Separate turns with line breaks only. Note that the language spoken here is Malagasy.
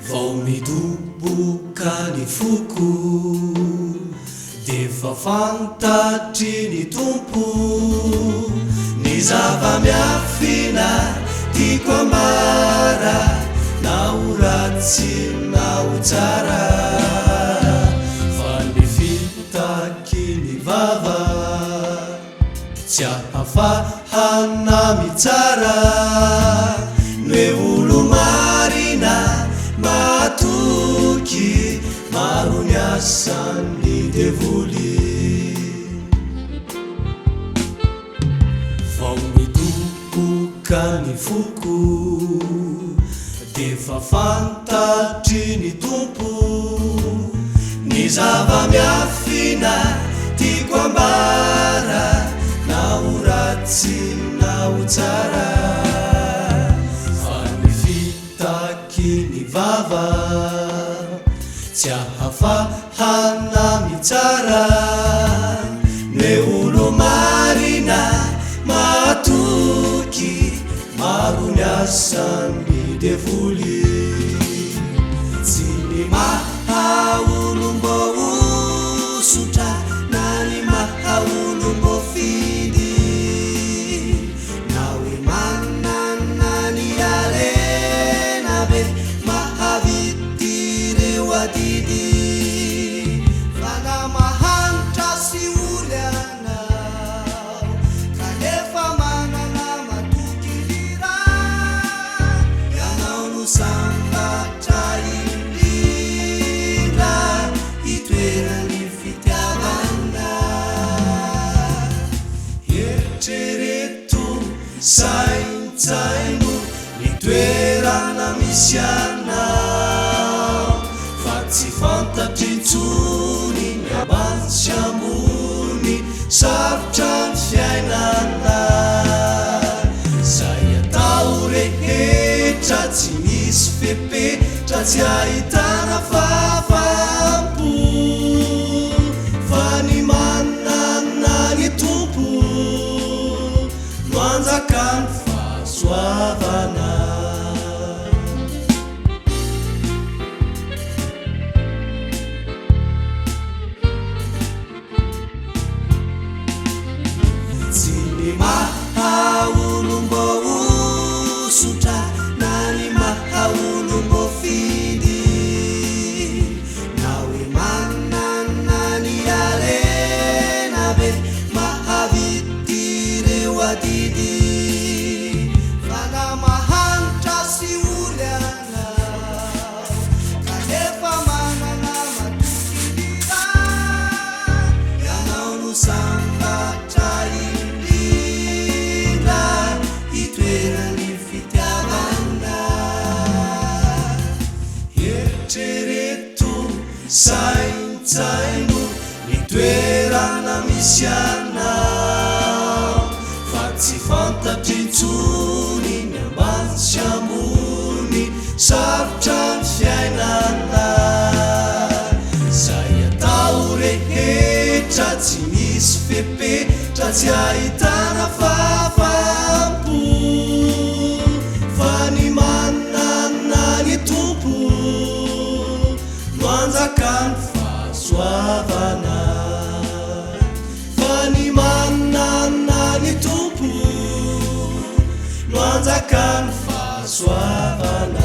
vao midoboka ny foko defa fantatry ny tompo ny zava-miafina tiako ambara na ho ratsy na ho tsara fa ny fitaky ny vava tsy ahafahana mitsara noe olo marina matoky maro ny asany devoly vao midoboka ny foko defa fantatry ny tompo ny zava-miafina tiako ambara na ho ratsy na ho tsara fa ny fitaky ny vava tsy ahafahana mitsara noe olo marina matoky maro ny asany devoly tsy ny mahaolo mbô osotra na ny mahaolo mbô fidy na hoe manana ny arena be mahavity reo adidy fa na mahanitra sy oly anao kanefa manana matoky lira ianao no sambatra indrindra hitoerany fitiavana eritrereto saintsaino ny toerana misy anao fa tsy fantatry intsony ny ambany sy ambony sarotra ny fiainana zay atao rehetra tsy misy fepetra tsy ahitana fafampo fa ny manana ny tompo no anjaka ny fahasoavana tsy ny mahaolo mbô osotra na ny mahaolo mbô fidy na hoe manana ny arena be mahavity reo adidy fa na mahanitra sy oly anao kanefa manana matoky lira ianao no sambatra indrindra hitoerany fitiavana eritrereto saintsaino ny toerana misy anao fa tsy fantatry intsony ny ambany sy ambony sarotra ny fiainana zay atao rehetra tsy misy fepetra tsy ahitana fafampo fa ny manana ny tompo no anjaka ny fahasoavana fa ny manana ny tompo no anjaka ny fahasoavana